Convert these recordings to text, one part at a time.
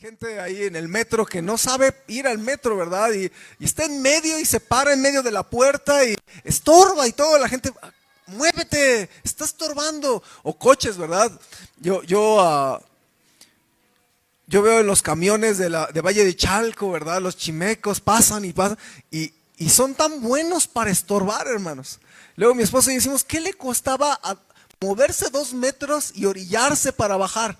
gente ahí en el metro que no sabe ir al metro, ¿verdad? Y está en medio y se para en medio de la puerta y estorba y toda la gente, muévete, está estorbando. O coches, ¿verdad? Yo veo en los camiones de Valle de Chalco, ¿verdad? Los chimecos pasan y son tan buenos para estorbar, hermanos. Luego mi esposa y yo decimos, ¿qué le costaba moverse 2 metros y orillarse para bajar?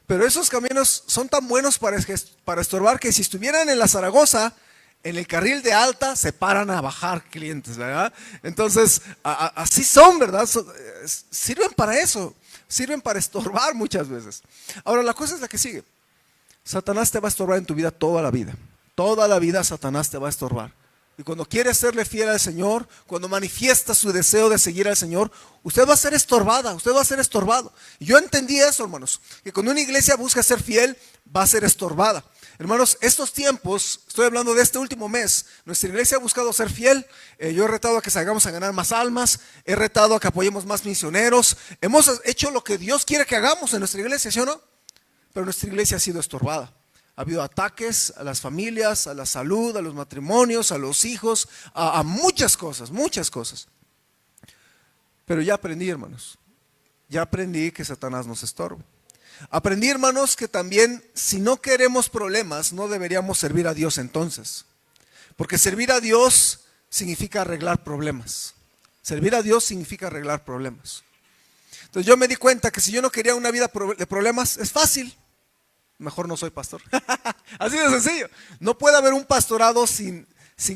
Pero esos camiones son tan buenos para estorbar que si estuvieran en la Zaragoza, en el carril de alta, se paran a bajar clientes, ¿verdad? Entonces, así son, ¿verdad? Sirven para eso, sirven para estorbar muchas veces. Ahora, la cosa es la que sigue. Satanás te va a estorbar en tu vida toda la vida. Toda la vida Satanás te va a estorbar. Y cuando quiere serle fiel al Señor, cuando manifiesta su deseo de seguir al Señor, usted va a ser estorbada, usted va a ser estorbado. Y yo entendí eso, hermanos, que cuando una iglesia busca ser fiel, va a ser estorbada. Hermanos, estos tiempos, estoy hablando de este último mes, nuestra iglesia ha buscado ser fiel. Yo he retado a que salgamos a ganar más almas, he retado a que apoyemos más misioneros. Hemos hecho lo que Dios quiere que hagamos en nuestra iglesia, ¿sí o no? Pero nuestra iglesia ha sido estorbada. Ha habido ataques a las familias, a la salud, a los matrimonios, a los hijos, a muchas cosas, muchas cosas. Pero ya aprendí, hermanos, ya aprendí que Satanás nos estorba. Aprendí, hermanos, que también si no queremos problemas, no deberíamos servir a Dios entonces. Porque servir a Dios significa arreglar problemas. Servir a Dios significa arreglar problemas. Entonces yo me di cuenta que si yo no quería una vida de problemas, es fácil. Mejor no soy pastor. Así de sencillo. No puede haber un pastorado sin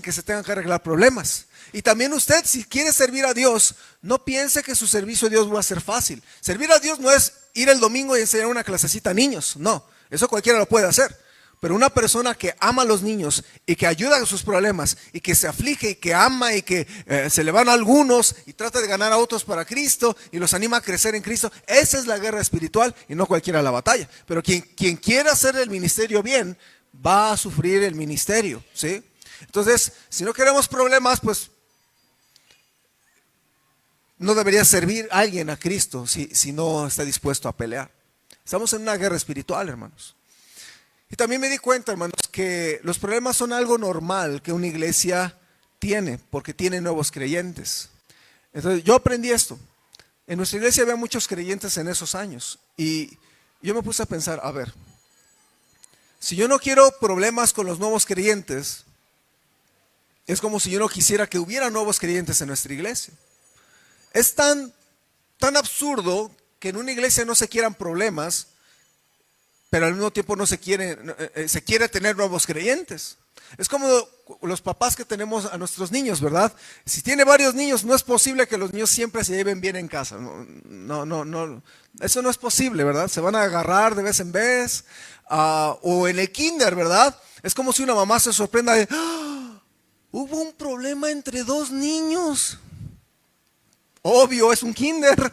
que se tengan que arreglar problemas. Y también usted, si quiere servir a Dios, no piense que su servicio a Dios va a ser fácil. Servir a Dios no es ir el domingo y enseñar una clasecita a niños. No, eso cualquiera lo puede hacer. Pero una persona que ama a los niños y que ayuda a sus problemas y que se aflige y que ama y que se le van a algunos y trata de ganar a otros para Cristo y los anima a crecer en Cristo, esa es la guerra espiritual y no cualquiera la batalla. Pero quien quiera hacer el ministerio bien, va a sufrir el ministerio, ¿sí? Entonces, si no queremos problemas, pues no debería servir a alguien a Cristo si no está dispuesto a pelear. Estamos en una guerra espiritual, hermanos. Y también me di cuenta, hermanos, que los problemas son algo normal que una iglesia tiene, porque tiene nuevos creyentes. Entonces, yo aprendí esto. En nuestra iglesia había muchos creyentes en esos años. Y yo me puse a pensar, a ver, si yo no quiero problemas con los nuevos creyentes, es como si yo no quisiera que hubiera nuevos creyentes en nuestra iglesia. Es tan absurdo que en una iglesia no se quieran problemas, pero al mismo tiempo se quiere tener nuevos creyentes. Es como los papás que tenemos a nuestros niños, ¿verdad? Si tiene varios niños, no es posible que los niños siempre se lleven bien en casa. No, eso no es posible, ¿verdad? Se van a agarrar de vez en vez. O en el kinder, ¿verdad? Es como si una mamá se sorprenda de, ¡ah! Hubo un problema entre 2 niños. Obvio, es un kinder.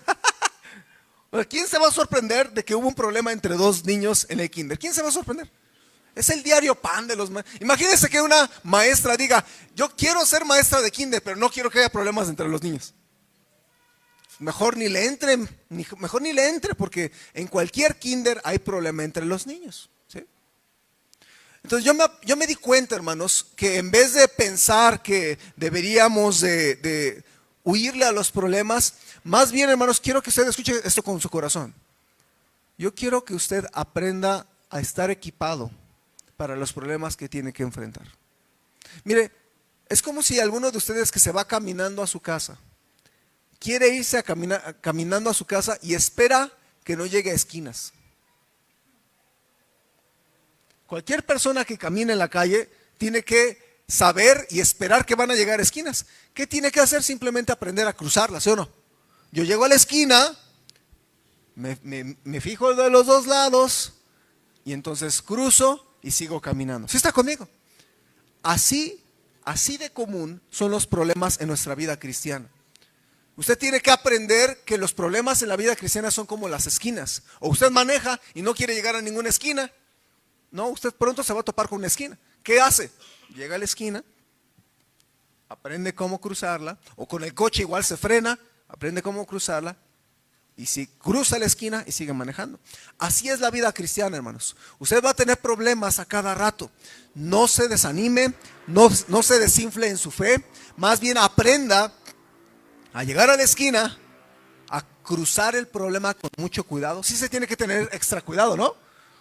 ¿Quién se va a sorprender de que hubo un problema entre 2 niños en el kinder? ¿Quién se va a sorprender? Es el diario pan de los maestros. Imagínense que una maestra diga, yo quiero ser maestra de kinder, pero no quiero que haya problemas entre los niños. Mejor ni le entre, porque en cualquier kinder hay problema entre los niños, ¿sí? Entonces yo me di cuenta, hermanos, que en vez de pensar que deberíamos de huirle a los problemas, más bien, hermanos, quiero que usted escuche esto con su corazón. Yo quiero que usted aprenda a estar equipado para los problemas que tiene que enfrentar. Mire, es como si alguno de ustedes que se va caminando a su casa, quiere irse caminando a su casa y espera que no llegue a esquinas. Cualquier persona que camine en la calle tiene que saber y esperar que van a llegar a esquinas. ¿Qué tiene que hacer? Simplemente aprender a cruzarlas, ¿sí o no? Yo llego a la esquina, me fijo de los 2 lados y entonces cruzo y sigo caminando. ¿Sí está conmigo? Así de común son los problemas en nuestra vida cristiana. Usted tiene que aprender que los problemas en la vida cristiana son como las esquinas. O usted maneja y no quiere llegar a ninguna esquina. No, usted pronto se va a topar con una esquina. ¿Qué hace? Llega a la esquina, aprende cómo cruzarla, o con el coche igual se frena, aprende cómo cruzarla y si cruza la esquina y sigue manejando. Así es la vida cristiana, hermanos. Usted va a tener problemas a cada rato. No se desanime, no se desinfle en su fe, más bien aprenda a llegar a la esquina, a cruzar el problema con mucho cuidado. Sí se tiene que tener extra cuidado, ¿no?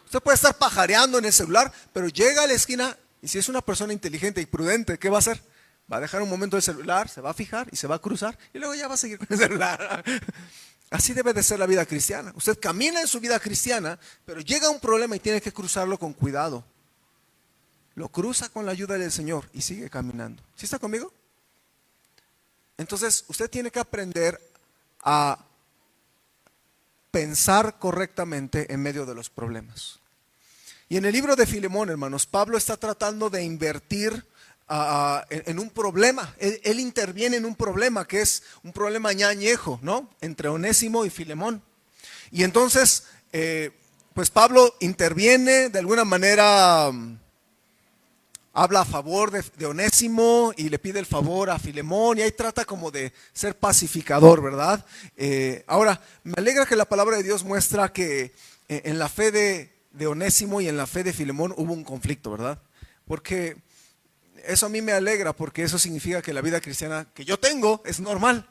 Usted puede estar pajareando en el celular, pero llega a la esquina y si es una persona inteligente y prudente, ¿qué va a hacer? Va a dejar un momento el celular, se va a fijar y se va a cruzar y luego ya va a seguir con el celular. Así debe de ser la vida cristiana. Usted camina en su vida cristiana, pero llega un problema y tiene que cruzarlo con cuidado. Lo cruza con la ayuda del Señor y sigue caminando. ¿Sí está conmigo? Entonces, usted tiene que aprender a pensar correctamente en medio de los problemas. Y en el libro de Filemón, hermanos, Pablo está tratando de invertir en un problema. Él interviene en un problema que es un problema ya añejo, ¿no? Entre Onésimo y Filemón. Y entonces, pues Pablo interviene de alguna manera, habla a favor de Onésimo y le pide el favor a Filemón y ahí trata como de ser pacificador, ¿verdad? Ahora, me alegra que la palabra de Dios muestra que en la fe de Onésimo y en la fe de Filemón hubo un conflicto, ¿verdad? Porque eso a mí me alegra, porque eso significa que la vida cristiana que yo tengo es normal.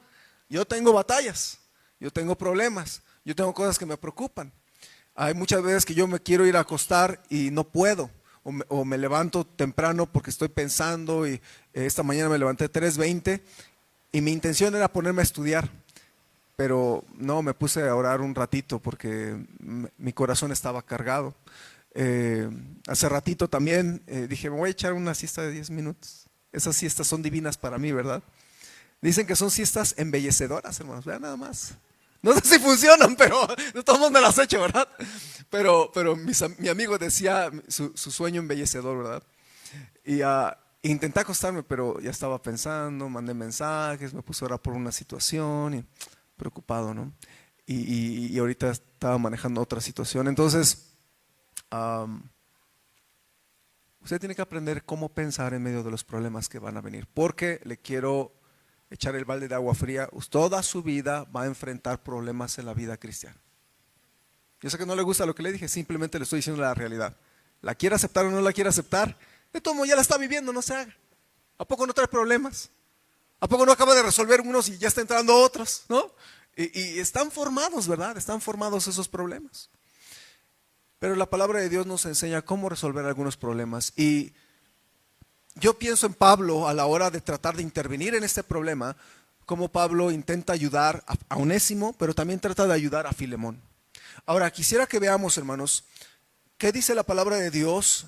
Yo tengo batallas, yo tengo problemas, yo tengo cosas que me preocupan. Hay muchas veces que yo me quiero ir a acostar y no puedo. O me levanto temprano porque estoy pensando y esta mañana me levanté 3:20 y mi intención era ponerme a estudiar, pero no, me puse a orar un ratito porque mi corazón estaba cargado. Hace ratito también dije, me voy a echar una siesta de 10 minutos. Esas siestas son divinas para mí, ¿verdad? Dicen que son siestas embellecedoras, hermanos, vean nada más. No sé si funcionan, pero de todos modos me las he hecho, ¿verdad? Pero mi amigo decía su sueño embellecedor, ¿verdad? Y intenté acostarme, pero ya estaba pensando, mandé mensajes, me puse a orar por una situación y preocupado, ¿no? Y ahorita estaba manejando otra situación. Entonces, usted tiene que aprender cómo pensar en medio de los problemas que van a venir, porque le quiero echar el balde de agua fría. Toda su vida va a enfrentar problemas en la vida cristiana. Yo sé que no le gusta lo que le dije, simplemente le estoy diciendo la realidad. ¿La quiere aceptar o no la quiere aceptar? De todo modo ya la está viviendo, no se haga. ¿A poco no trae problemas? ¿A poco no acaba de resolver unos y ya está entrando otros? ¿No? Y están formados, ¿verdad? Están formados esos problemas. Pero la palabra de Dios nos enseña cómo resolver algunos problemas. Y yo pienso en Pablo a la hora de tratar de intervenir en este problema, como Pablo intenta ayudar a Onésimo, pero también trata de ayudar a Filemón. Ahora, quisiera que veamos, hermanos, qué dice la palabra de Dios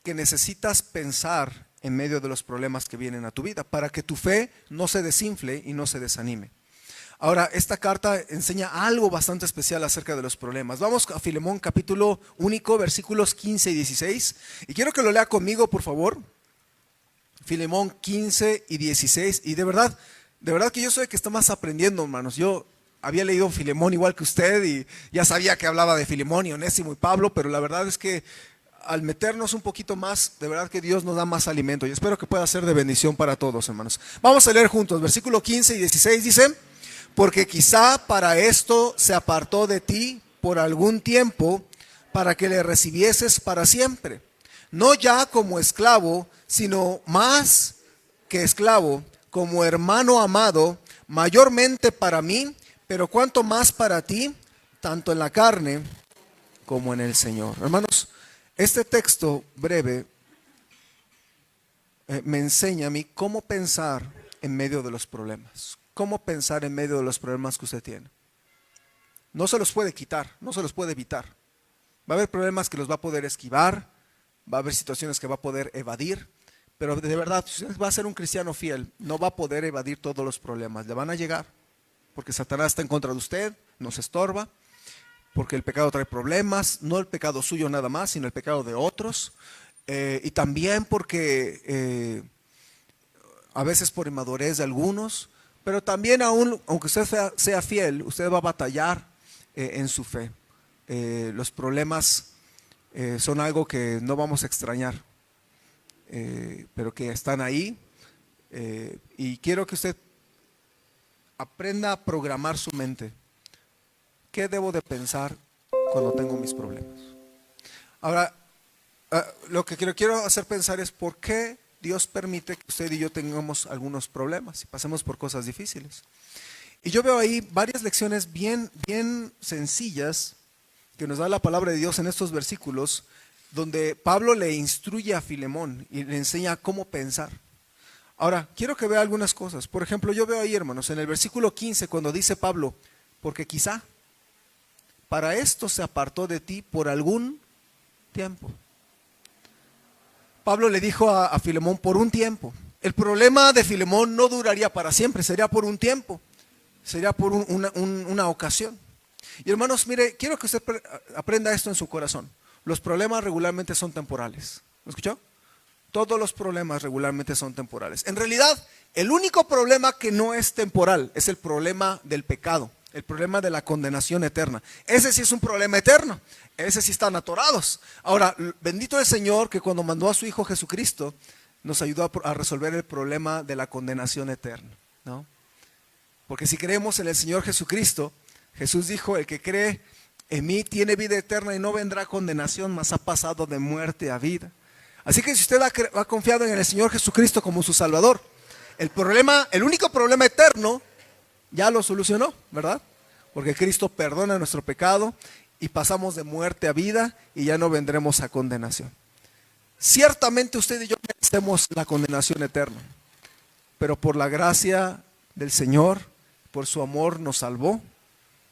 que necesitas pensar en medio de los problemas que vienen a tu vida, para que tu fe no se desinfle y no se desanime. Ahora, esta carta enseña algo bastante especial acerca de los problemas. Vamos a Filemón, capítulo único, versículos 15 y 16. Y quiero que lo lea conmigo, por favor. Filemón 15 y 16. Y de verdad que yo soy el que está más aprendiendo, hermanos. Yo había leído Filemón igual que usted y ya sabía que hablaba de Filemón y Onésimo y Pablo, pero la verdad es que al meternos un poquito más, de verdad que Dios nos da más alimento. Y espero que pueda ser de bendición para todos, hermanos. Vamos a leer juntos. Versículo 15 y 16 dice: porque quizá para esto se apartó de ti por algún tiempo, para que le recibieses para siempre, no ya como esclavo, sino más que esclavo, como hermano amado, mayormente para mí, pero cuanto más para ti, tanto en la carne como en el Señor. Hermanos, este texto breve me enseña a mí cómo pensar en medio de los problemas. Cómo pensar en medio de los problemas que usted tiene. No se los puede quitar, no se los puede evitar. Va a haber problemas que los va a poder esquivar, va a haber situaciones que va a poder evadir, pero de verdad, si usted va a ser un cristiano fiel, no va a poder evadir todos los problemas. Le van a llegar, porque Satanás está en contra de usted, nos estorba, porque el pecado trae problemas, no el pecado suyo nada más, sino el pecado de otros, y también porque a veces por inmadurez de algunos, pero también aunque usted sea fiel, usted va a batallar en su fe. Los problemas son algo que no vamos a extrañar, pero que están ahí, y quiero que usted aprenda a programar su mente ¿qué debo de pensar cuando tengo mis problemas? Ahora, lo que quiero hacer pensar es por qué Dios permite que usted y yo tengamos algunos problemas y pasemos por cosas difíciles. Y yo veo ahí varias lecciones bien sencillas que nos da la palabra de Dios en estos versículos, donde Pablo le instruye a Filemón y le enseña cómo pensar. Ahora, quiero que vea algunas cosas. Por ejemplo, yo veo ahí, hermanos, en el versículo 15, cuando dice Pablo, porque quizá para esto se apartó de ti por algún tiempo. Pablo le dijo a Filemón por un tiempo. El problema de Filemón no duraría para siempre, sería por un tiempo, sería por una ocasión. Y hermanos, mire, quiero que usted aprenda esto en su corazón. Los problemas regularmente son temporales. ¿Me escuchó? Todos los problemas regularmente son temporales. En realidad, el único problema que no es temporal es el problema del pecado, el problema de la condenación eterna. Ese sí es un problema eterno, ese sí están atorados. Ahora, bendito el Señor que cuando mandó a su Hijo Jesucristo, nos ayudó a resolver el problema de la condenación eterna, ¿no? Porque si creemos en el Señor Jesucristo, Jesús dijo, el que cree en mí tiene vida eterna y no vendrá condenación, mas ha pasado de muerte a vida. Así que si usted ha confiado en el Señor Jesucristo como su Salvador, el único problema eterno ya lo solucionó, ¿verdad? Porque Cristo perdona nuestro pecado y pasamos de muerte a vida y ya no vendremos a condenación. Ciertamente usted y yo merecemos la condenación eterna, pero por la gracia del Señor, por su amor nos salvó,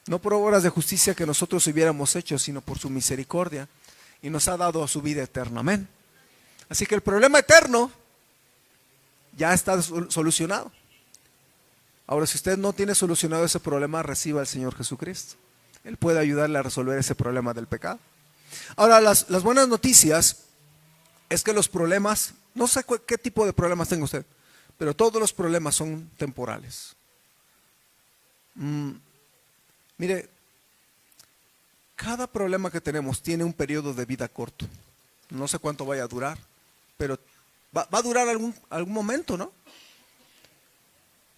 no por obras de justicia que nosotros hubiéramos hecho, sino por su misericordia, y nos ha dado su vida eterna. Amén. Así que el problema eterno ya está solucionado. Ahora, si usted no tiene solucionado ese problema, reciba al Señor Jesucristo. Él puede ayudarle a resolver ese problema del pecado. Ahora, las buenas noticias es que los problemas, no sé qué tipo de problemas tenga usted, pero todos los problemas son temporales. Mire, cada problema que tenemos tiene un periodo de vida corto. No sé cuánto vaya a durar, pero va a durar algún momento, ¿no?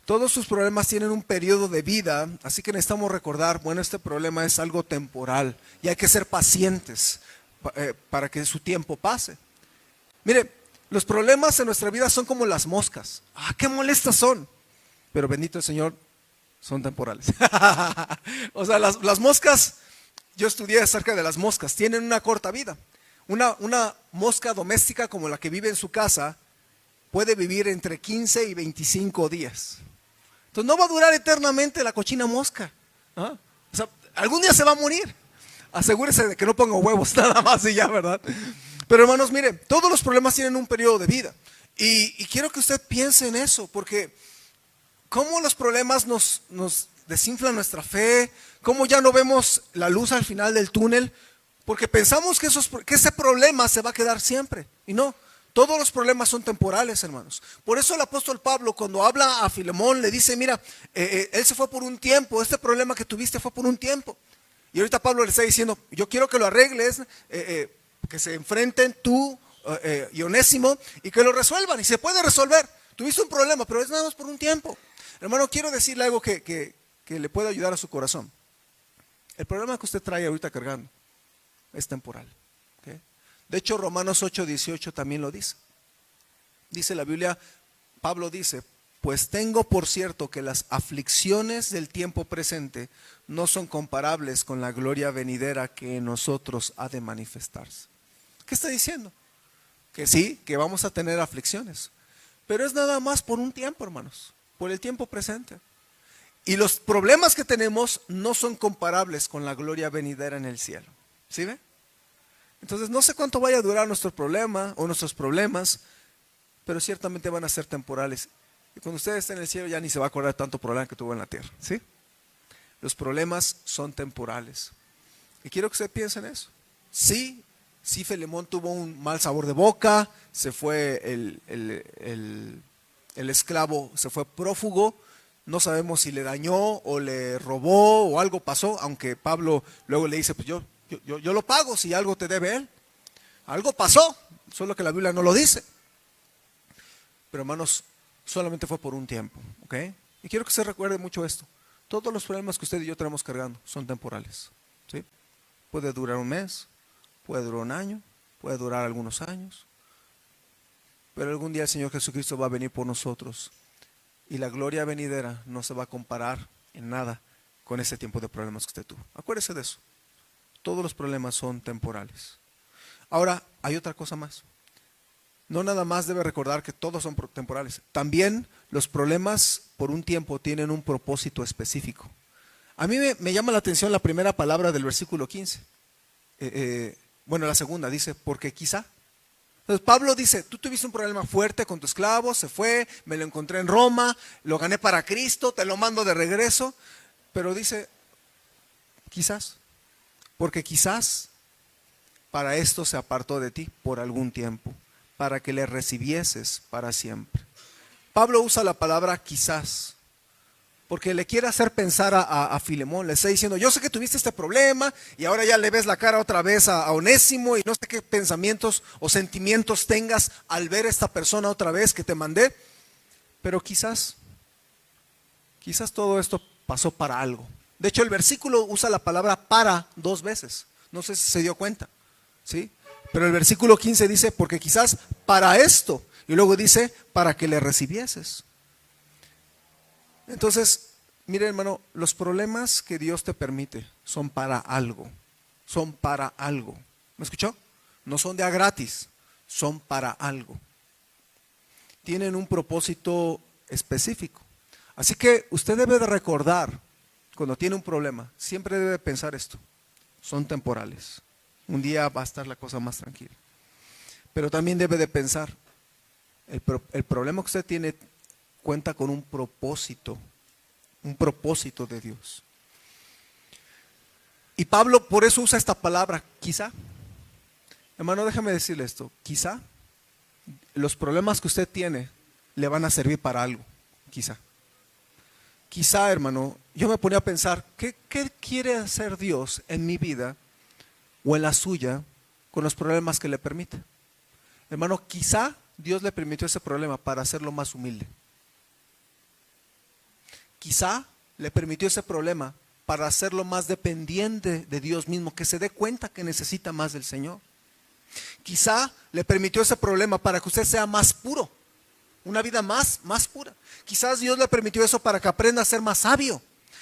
Todos sus problemas tienen un periodo de vida, así que necesitamos recordar, bueno, este problema es algo temporal y hay que ser pacientes para que su tiempo pase. Mire, los problemas en nuestra vida son como las moscas. ¡Qué molestas son! Pero bendito el Señor, son temporales. O sea, las moscas, yo estudié acerca de las moscas, tienen una corta vida. Una mosca doméstica como la que vive en su casa puede vivir entre 15 y 25 días. Entonces no va a durar eternamente la cochina mosca. O sea, algún día se va a morir. Asegúrese de que no ponga huevos, nada más y ya, ¿verdad? Pero hermanos, mire, todos los problemas tienen un periodo de vida. Y quiero que usted piense en eso, porque cómo los problemas nos desinflan nuestra fe, cómo ya no vemos la luz al final del túnel, porque pensamos que ese problema se va a quedar siempre. Y no, todos los problemas son temporales, hermanos. Por eso el apóstol Pablo, cuando habla a Filemón, le dice, mira, él se fue por un tiempo, este problema que tuviste fue por un tiempo. Y ahorita Pablo le está diciendo, yo quiero que lo arregles, que se enfrenten tú y Onésimo y que lo resuelvan. Y se puede resolver. Tuviste un problema, pero es nada más por un tiempo. Hermano, quiero decirle algo que le puede ayudar a su corazón. El problema que usted trae ahorita cargando es temporal. ¿Okay? De hecho, Romanos 8:18 también lo dice. Dice la Biblia, Pablo dice, pues tengo por cierto que las aflicciones del tiempo presente no son comparables con la gloria venidera que en nosotros ha de manifestarse. ¿Qué está diciendo? Que sí, que vamos a tener aflicciones, pero es nada más por un tiempo, hermanos, por el tiempo presente. Y los problemas que tenemos no son comparables con la gloria venidera en el cielo. ¿Sí ve? Entonces no sé cuánto vaya a durar nuestro problema o nuestros problemas, pero ciertamente van a ser temporales. Y cuando usted esté en el cielo ya ni se va a acordar de tanto problema que tuvo en la tierra. ¿Sí? Los problemas son temporales. Y quiero que usted piense en eso. Sí, Filemón tuvo un mal sabor de boca, se fue el esclavo, se fue prófugo. No sabemos si le dañó o le robó o algo pasó, aunque Pablo luego le dice, pues yo lo pago si algo te debe él. Algo pasó, solo que la Biblia no lo dice. Pero hermanos, solamente fue por un tiempo, ¿ok? Y quiero que se recuerde mucho esto. todos los problemas que usted y yo tenemos cargando son temporales, ¿sí? Puede durar un mes, puede durar un año, puede durar algunos años, pero algún día el Señor Jesucristo va a venir por nosotros y la gloria venidera no se va a comparar en nada con ese tiempo de problemas que usted tuvo. Acuérdese de eso. Todos los problemas son temporales. Ahora, hay otra cosa más. No nada más debe recordar que todos son temporales. También los problemas por un tiempo tienen un propósito específico. A mí me llama la atención la primera palabra del versículo 15. Bueno, la segunda dice, porque quizá. Entonces Pablo dice, tú tuviste un problema fuerte con tu esclavo, se fue, me lo encontré en Roma, lo gané para Cristo, te lo mando de regreso. Pero dice, quizás, porque quizás para esto se apartó de ti por algún tiempo, para que le recibieses para siempre. Pablo usa la palabra quizás, porque le quiere hacer pensar a Filemón, le está diciendo, yo sé que tuviste este problema y ahora ya le ves la cara otra vez a Onésimo y no sé qué pensamientos o sentimientos tengas al ver a esta persona otra vez que te mandé, pero quizás todo esto pasó para algo. De hecho, el versículo usa la palabra para 2 veces, no sé si se dio cuenta, ¿sí? Pero el versículo 15 dice, porque quizás para esto, y luego dice, para que le recibieses. Entonces, mire hermano, los problemas que Dios te permite son para algo, son para algo. ¿Me escuchó? No son de a gratis, son para algo. Tienen un propósito específico. Así que usted debe de recordar, cuando tiene un problema, siempre debe pensar esto, son temporales. Un día va a estar la cosa más tranquila. Pero también debe de pensar, el problema que usted tiene cuenta con un propósito de Dios. Y Pablo por eso usa esta palabra, quizá. Hermano, déjame decirle esto, quizá los problemas que usted tiene le van a servir para algo, quizá. Quizá, hermano, yo me ponía a pensar, ¿qué quiere hacer Dios en mi vida o en la suya con los problemas que le permite? Hermano, quizá Dios le permitió ese problema para hacerlo más humilde. Quizá le permitió ese problema para hacerlo más dependiente de Dios mismo, que se dé cuenta que necesita más del Señor. Quizá le permitió ese problema para que usted sea más puro, una vida más pura. Quizás Dios le permitió eso para que aprenda a ser más sabio.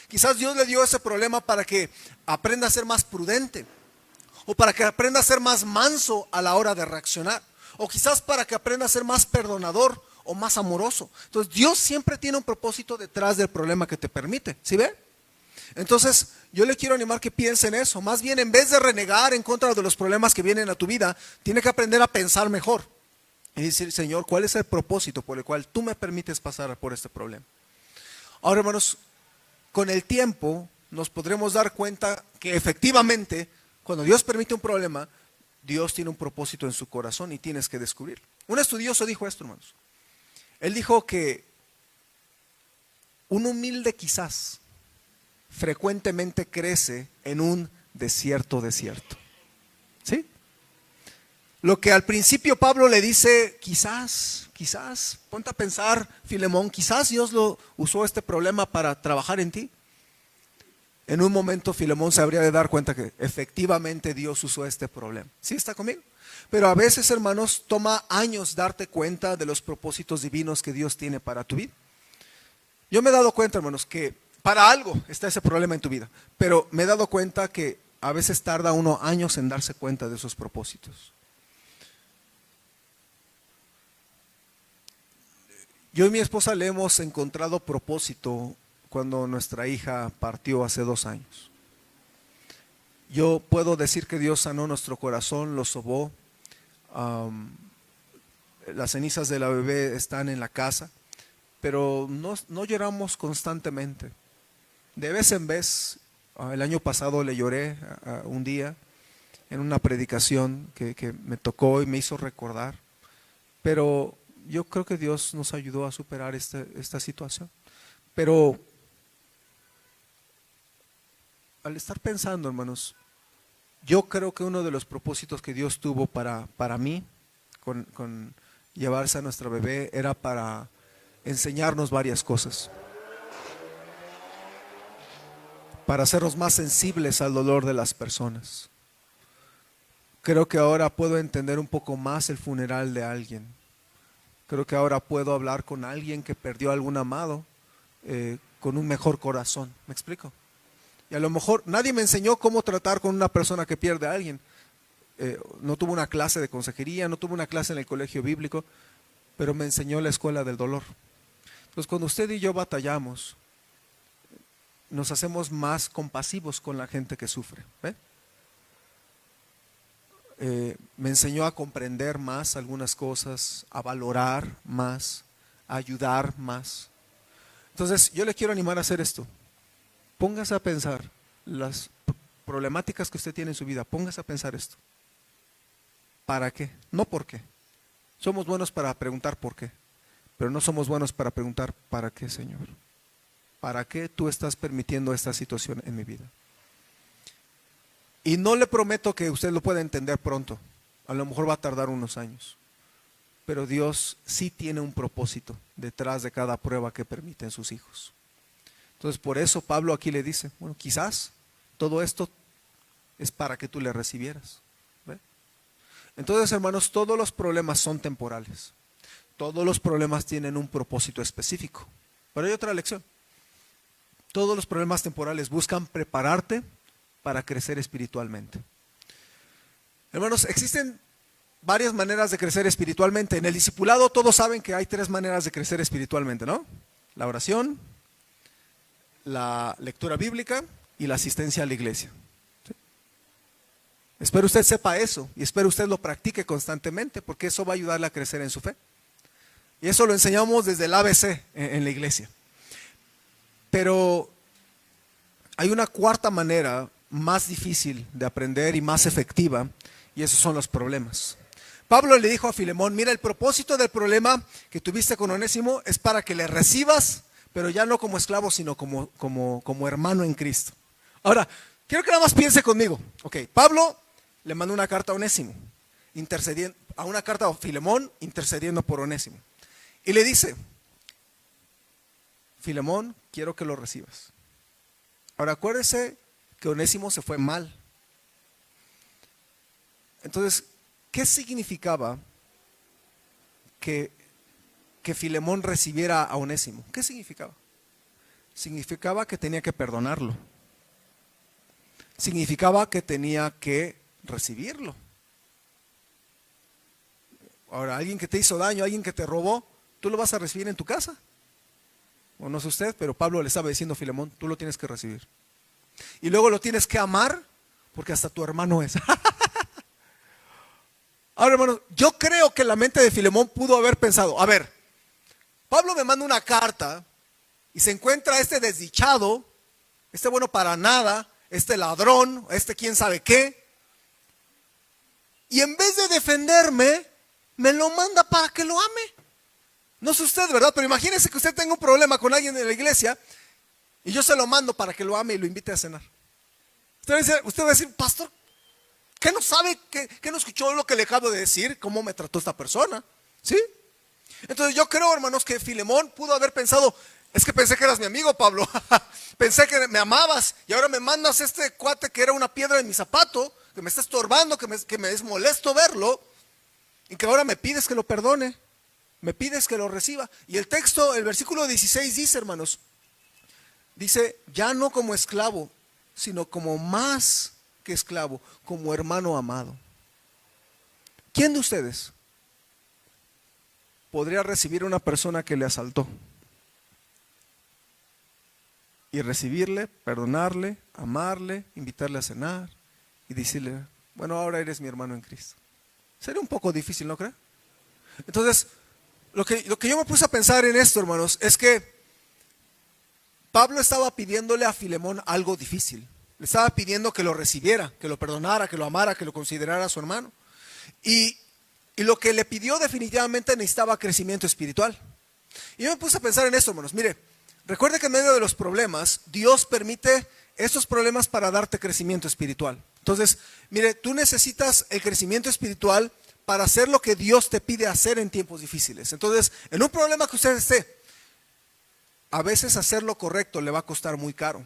Quizás Dios le dio ese problema para que aprenda a ser más prudente, o para que aprenda a ser más manso a la hora de reaccionar, o quizás para que aprenda a ser más perdonador o más amoroso. Entonces Dios siempre tiene un propósito detrás del problema que te permite, ¿sí ve? Entonces yo le quiero animar que piense en eso. Más bien, en vez de renegar en contra de los problemas que vienen a tu vida, tiene que aprender a pensar mejor y decir, Señor, ¿cuál es el propósito por el cual tú me permites pasar por este problema? Ahora, hermanos, con el tiempo nos podremos dar cuenta que efectivamente, cuando Dios permite un problema, Dios tiene un propósito en su corazón y tienes que descubrirlo. Un estudioso dijo esto, hermanos. Él dijo que un humilde quizás frecuentemente crece en un desierto. ¿Sí? Lo que al principio Pablo le dice, quizás, ponte a pensar, Filemón, quizás Dios lo usó este problema para trabajar en ti. En un momento Filemón se habría de dar cuenta que efectivamente Dios usó este problema. ¿Sí está conmigo? Pero a veces, hermanos, toma años darte cuenta de los propósitos divinos que Dios tiene para tu vida. Yo me he dado cuenta, hermanos, que para algo está ese problema en tu vida, pero me he dado cuenta que a veces tarda uno años en darse cuenta de esos propósitos. Yo y mi esposa le hemos encontrado propósito cuando nuestra hija partió hace 2 años. Yo puedo decir que Dios sanó nuestro corazón, lo sobó. Las cenizas de la bebé están en la casa, pero no lloramos constantemente. De vez en vez, el año pasado le lloré un día en una predicación que me tocó y me hizo recordar, pero yo creo que Dios nos ayudó a superar esta situación. Pero al estar pensando, hermanos, yo creo que uno de los propósitos que Dios tuvo para mí con llevarse a nuestra bebé era para enseñarnos varias cosas. para hacernos más sensibles al dolor de las personas. Creo que ahora puedo entender un poco más el funeral de alguien. Creo que ahora puedo hablar con alguien que perdió a algún amado con un mejor corazón. ¿Me explico? Y a lo mejor nadie me enseñó cómo tratar con una persona que pierde a alguien. No tuve una clase de consejería, no tuve una clase en el colegio bíblico, pero me enseñó la escuela del dolor. Entonces, cuando usted y yo batallamos, nos hacemos más compasivos con la gente que sufre. ¿Ve? Me enseñó a comprender más algunas cosas, a valorar más, a ayudar más. Entonces, yo le quiero animar a hacer esto. Póngase a pensar las problemáticas que usted tiene en su vida. Póngase a pensar esto. ¿Para qué? No por qué. Somos buenos para preguntar por qué, pero no somos buenos para preguntar ¿para qué, Señor? ¿Para qué tú estás permitiendo esta situación en mi vida? Y no le prometo que usted lo pueda entender pronto. A lo mejor va a tardar unos años. Pero Dios sí tiene un propósito detrás de cada prueba que permite en sus hijos. Entonces, por eso Pablo aquí le dice, bueno, quizás todo esto es para que tú le recibieras. ¿Ve? Entonces, hermanos, todos los problemas son temporales. Todos los problemas tienen un propósito específico. Pero hay otra lección. Todos los problemas temporales buscan prepararte para crecer espiritualmente. Hermanos, existen varias maneras de crecer espiritualmente. En el discipulado todos saben que hay 3 maneras de crecer espiritualmente, ¿no? La oración, la lectura bíblica y la asistencia a la iglesia. ¿Sí? Espero usted sepa eso y espero usted lo practique constantemente, porque eso va a ayudarle a crecer en su fe. Y eso lo enseñamos desde el ABC en la iglesia. Pero hay una 4ª manera más difícil de aprender y más efectiva, y esos son los problemas. Pablo le dijo a Filemón, mira, el propósito del problema que tuviste con Onésimo es para que le recibas, pero ya no como esclavo, sino como hermano en Cristo. Ahora, quiero que nada más piense conmigo. Ok, Pablo le mandó una carta a Onésimo, a una carta a Filemón, intercediendo por Onésimo. Y le dice, Filemón, quiero que lo recibas. Ahora, acuérdese que Onésimo se fue mal. Entonces, ¿qué significaba que Filemón recibiera a Onésimo? ¿Qué significaba? Significaba que tenía que perdonarlo. Significaba que tenía que recibirlo. Ahora, alguien que te hizo daño, alguien que te robó, ¿tú lo vas a recibir en tu casa? O no sé usted, pero Pablo le estaba diciendo a Filemón, tú lo tienes que recibir. Y luego lo tienes que amar, porque hasta tu hermano es. Ahora, hermanos, yo creo que la mente de Filemón pudo haber pensado, a ver, Pablo me manda una carta y se encuentra este desdichado, este bueno para nada, este ladrón, este quién sabe qué, y en vez de defenderme, me lo manda para que lo ame. No sé usted, ¿verdad? Pero imagínese que usted tenga un problema con alguien en la iglesia y yo se lo mando para que lo ame y lo invite a cenar. Usted va a decir, pastor, ¿qué no sabe? ¿Qué no escuchó lo que le acabo de decir? ¿Cómo me trató esta persona? ¿Sí? Entonces yo creo, hermanos, que Filemón pudo haber pensado, es que pensé que eras mi amigo, Pablo. Pensé que me amabas y ahora me mandas este cuate que era una piedra en mi zapato, que me está estorbando, que me es molesto verlo y que ahora me pides que lo perdone, me pides que lo reciba. Y el texto, el versículo 16 dice, hermanos, dice, ya no como esclavo, sino como más que esclavo, como hermano amado. ¿Quién de ustedes podría recibir a una persona que le asaltó? Y recibirle, perdonarle, amarle, invitarle a cenar y decirle, bueno, ahora eres mi hermano en Cristo. Sería un poco difícil, ¿no cree? Entonces, lo que yo me puse a pensar en esto, hermanos, es que Pablo estaba pidiéndole a Filemón algo difícil. Le estaba pidiendo que lo recibiera, que lo perdonara, que lo amara, que lo considerara su hermano. Y lo que le pidió definitivamente necesitaba crecimiento espiritual. Y yo me puse a pensar en esto, hermanos. Mire, recuerde que en medio de los problemas, Dios permite estos problemas para darte crecimiento espiritual. Entonces, mire, tú necesitas el crecimiento espiritual para hacer lo que Dios te pide hacer en tiempos difíciles. Entonces, en un problema que usted esté, a veces hacer lo correcto le va a costar muy caro.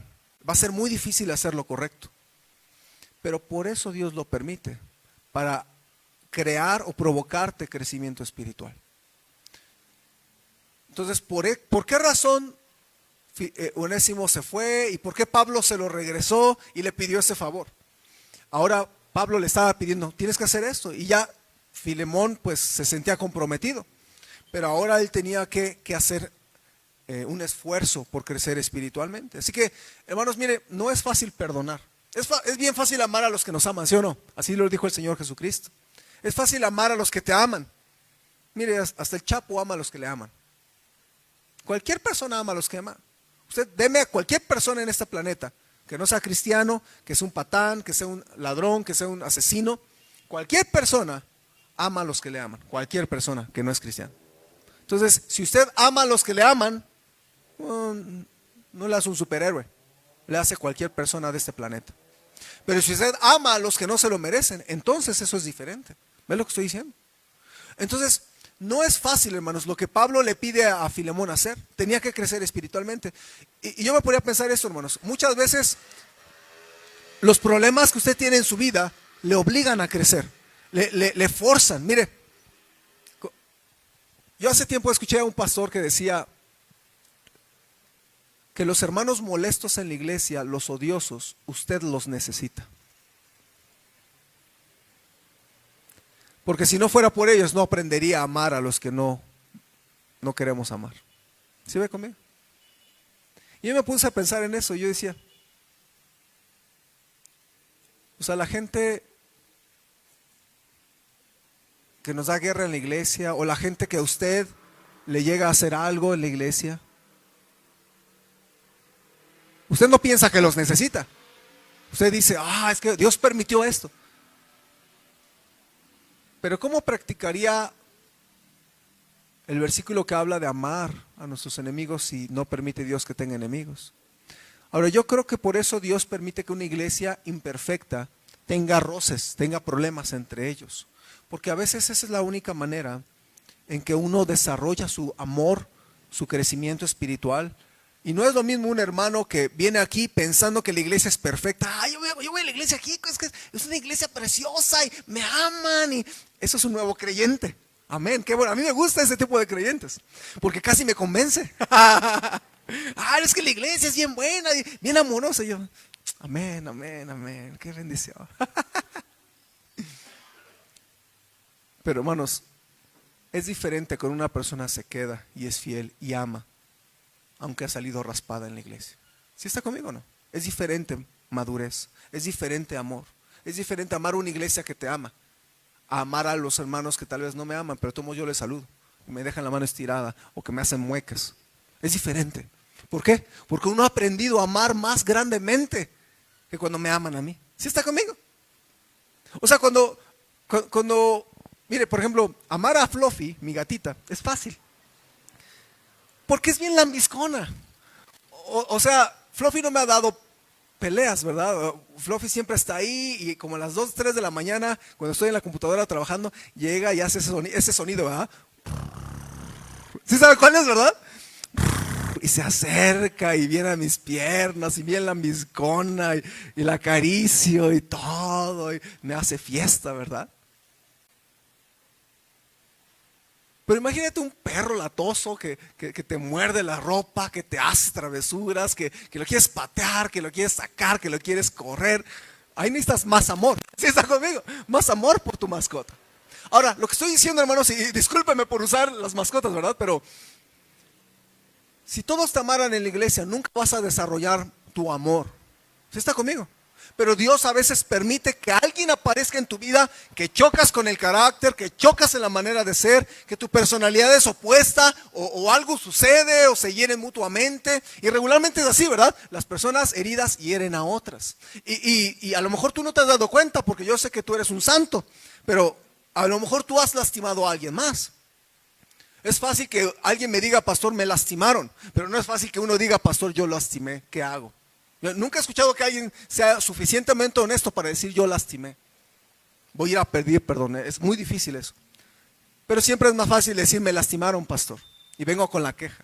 va a ser muy difícil hacer lo correcto. Pero por eso Dios lo permite, para crear o provocarte crecimiento espiritual. Entonces, ¿por qué razón Onésimo se fue y por qué Pablo se lo regresó y le pidió ese favor? Ahora Pablo le estaba pidiendo, tienes que hacer esto, y ya Filemón pues se sentía comprometido, pero ahora él tenía que hacer un esfuerzo por crecer espiritualmente. Así que, hermanos, mire, no es fácil perdonar. Es bien fácil amar a los que nos aman, ¿sí o no? Así lo dijo el Señor Jesucristo. Es fácil amar a los que te aman. Mire, hasta el Chapo ama a los que le aman. Cualquier persona ama a los que aman. Usted deme a cualquier persona en este planeta que no sea cristiano, que sea un patán, que sea un ladrón, que sea un asesino. Cualquier persona ama a los que le aman. Cualquier persona que no es cristiano. Entonces, si usted ama a los que le aman, no le hace un superhéroe. Le hace cualquier persona de este planeta. Pero si usted ama a los que no se lo merecen, entonces eso es diferente. ¿Ves lo que estoy diciendo? Entonces, no es fácil, hermanos, lo que Pablo le pide a Filemón hacer. Tenía que crecer espiritualmente. Y yo me podría pensar esto, hermanos. Muchas veces los problemas que usted tiene en su vida le obligan a crecer. Le forzan. Mire, yo hace tiempo escuché a un pastor que decía que los hermanos molestos en la iglesia, los odiosos, usted los necesita. Porque si no fuera por ellos, no aprendería a amar a los que no queremos amar. ¿Sí ve conmigo? Y yo me puse a pensar en eso y yo decía, o sea, la gente que nos da guerra en la iglesia, o la gente que a usted le llega a hacer algo en la iglesia, usted no piensa que los necesita. Usted dice, es que Dios permitió esto. Pero ¿cómo practicaría el versículo que habla de amar a nuestros enemigos si no permite Dios que tenga enemigos? Ahora, yo creo que por eso Dios permite que una iglesia imperfecta tenga roces, tenga problemas entre ellos. Porque a veces esa es la única manera en que uno desarrolla su amor, su crecimiento espiritual. Y no es lo mismo un hermano que viene aquí pensando que la iglesia es perfecta. Yo voy a la iglesia aquí, es una iglesia preciosa y me aman. Y eso es un nuevo creyente. Amén, qué bueno. A mí me gusta ese tipo de creyentes, porque casi me convence. Es que la iglesia es bien buena y bien amorosa. Y yo, amén, amén, amén. Qué bendición. Pero hermanos, es diferente cuando una persona se queda y es fiel y ama, aunque ha salido raspada en la iglesia. ¿Sí está conmigo o no? Es diferente madurez, es diferente amor. Es diferente amar a una iglesia que te ama, a amar a los hermanos que tal vez no me aman, pero tomo yo les saludo y me dejan la mano estirada o que me hacen muecas. Es diferente. ¿Por qué? Porque uno ha aprendido a amar más grandemente que cuando me aman a mí. ¿Sí está conmigo? O sea, cuando mire, por ejemplo, amar a Fluffy, mi gatita, es fácil. Porque es bien lambiscona. O sea, Fluffy no me ha dado peleas, ¿verdad? Fluffy siempre está ahí y como a las 2, 3 de la mañana, cuando estoy en la computadora trabajando, llega y hace ese sonido, ¿verdad? ¿Sí sabe cuál es, verdad? Y se acerca y viene a mis piernas y bien lambiscona y la acaricio y todo y me hace fiesta, ¿verdad? Pero imagínate un perro latoso que te muerde la ropa, que te hace travesuras, que lo quieres patear, que lo quieres sacar, que lo quieres correr. Ahí necesitas más amor. ¿Sí está conmigo? Más amor por tu mascota. Ahora, lo que estoy diciendo, hermanos, y discúlpeme por usar las mascotas, ¿verdad? Pero si todos te amaran en la iglesia, nunca vas a desarrollar tu amor. ¿Sí está conmigo? Pero Dios a veces permite que alguien aparezca en tu vida, que chocas con el carácter, que chocas en la manera de ser, que tu personalidad es opuesta o algo sucede o se hieren mutuamente. Y regularmente es así, ¿verdad? Las personas heridas hieren a otras. Y a lo mejor tú no te has dado cuenta porque yo sé que tú eres un santo, pero a lo mejor tú has lastimado a alguien más. Es fácil que alguien me diga, pastor, me lastimaron, pero no es fácil que uno diga, pastor, yo lastimé, ¿qué hago? Nunca he escuchado que alguien sea suficientemente honesto para decir yo lastimé. Voy a ir a pedir perdón. Es muy difícil eso. Pero siempre es más fácil decir me lastimaron, pastor. Y vengo con la queja.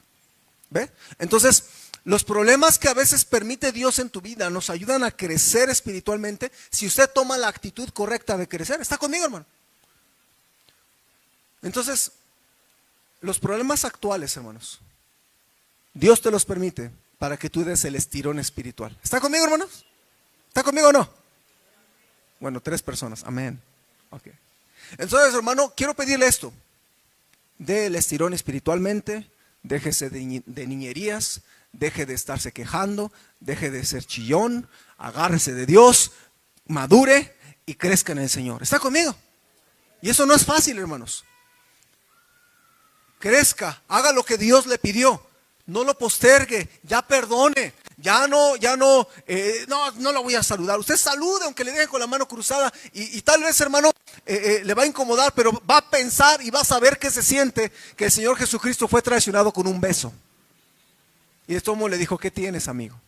¿Ve? Entonces, Los problemas que a veces permite Dios en tu vida nos ayudan a crecer espiritualmente si usted toma la actitud correcta de crecer. ¿Está conmigo, hermano? Entonces, los problemas actuales, hermanos, Dios te los permite para que tú des el estirón espiritual. ¿Está conmigo, hermanos? ¿Está conmigo o no? Bueno, 3 personas. Amén. Okay. Entonces, hermano, quiero pedirle esto. Dé el estirón espiritualmente, déjese de niñerías, deje de estarse quejando, deje de ser chillón, agárrese de Dios, madure y crezca en el Señor. ¿Está conmigo? Y eso no es fácil, hermanos. Crezca, haga lo que Dios le pidió, no lo postergue, ya perdone, no lo voy a saludar. Usted salude aunque le deje con la mano cruzada y tal vez, hermano, le va a incomodar, pero va a pensar y va a saber qué se siente que el Señor Jesucristo fue traicionado con un beso. Y esto le dijo, ¿qué tienes, amigo?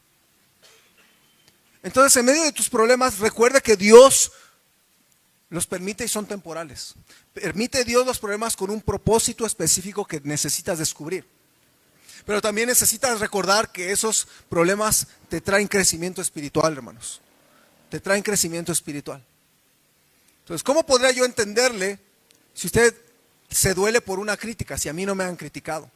Entonces, en medio de tus problemas, recuerda que Dios los permite y son temporales. Permite Dios los problemas con un propósito específico que necesitas descubrir. Pero también necesitas recordar que esos problemas te traen crecimiento espiritual, hermanos. Te traen crecimiento espiritual. Entonces, ¿cómo podría yo entenderle si usted se duele por una crítica, si a mí no me han criticado?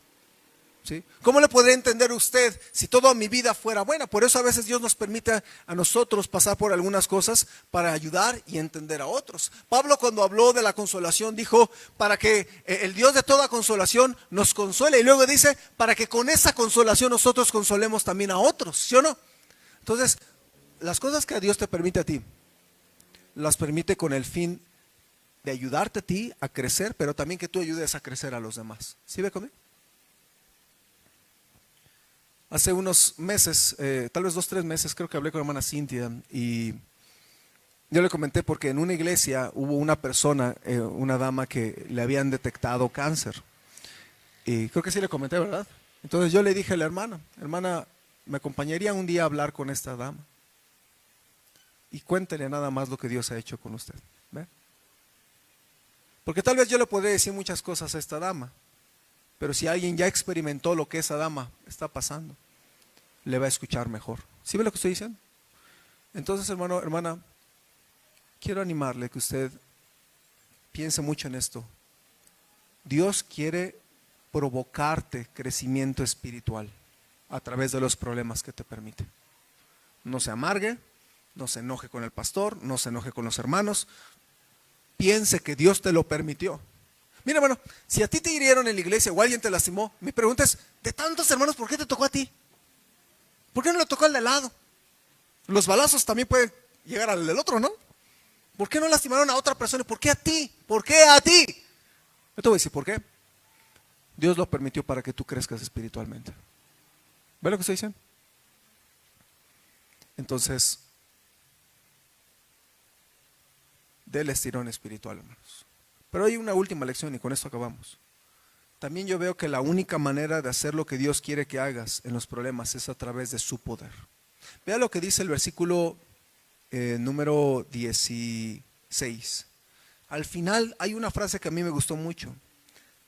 ¿Sí? ¿Cómo le podría entender usted si toda mi vida fuera buena? Por eso a veces Dios nos permite a nosotros pasar por algunas cosas para ayudar y entender a otros. Pablo, cuando habló de la consolación, dijo para que el Dios de toda consolación nos consuele. Y luego dice para que con esa consolación nosotros consolemos también a otros, ¿sí o no? Entonces, las cosas que Dios te permite a ti, las permite con el fin de ayudarte a ti a crecer, pero también que tú ayudes a crecer a los demás. ¿Sí ve conmigo? Hace unos meses, tal vez 2, 3 meses, creo que hablé con la hermana Cintia y yo le comenté porque en una iglesia hubo una persona, una dama que le habían detectado cáncer. Y creo que sí le comenté, ¿verdad? Entonces yo le dije a la hermana, ¿me acompañaría un día a hablar con esta dama? Y cuéntele nada más lo que Dios ha hecho con usted. ¿Ve? Porque tal vez yo le podría decir muchas cosas a esta dama. Pero si alguien ya experimentó lo que esa dama está pasando, le va a escuchar mejor. ¿Sí ve lo que estoy diciendo? Entonces, hermano, hermana, quiero animarle que usted piense mucho en esto. Dios quiere provocarte crecimiento espiritual a través de los problemas que te permite. No se amargue, no se enoje con el pastor, no se enoje con los hermanos. Piense que Dios te lo permitió. Mira, hermano, si a ti te hirieron en la iglesia o alguien te lastimó, mi pregunta es, de tantos hermanos, ¿por qué te tocó a ti? ¿Por qué no le tocó al de al lado? Los balazos también pueden llegar al del otro, ¿no? ¿Por qué no lastimaron a otra persona? ¿Por qué a ti? ¿Por qué a ti? Yo te voy a decir, ¿por qué? Dios lo permitió para que tú crezcas espiritualmente. ¿Ves lo que estoy diciendo? Entonces, del estirón espiritual, hermanos. Pero hay una última lección y con esto acabamos. También yo veo que la única manera de hacer lo que Dios quiere que hagas en los problemas es a través de su poder. Vea lo que dice el versículo número 16. Al final hay una frase que a mí me gustó mucho.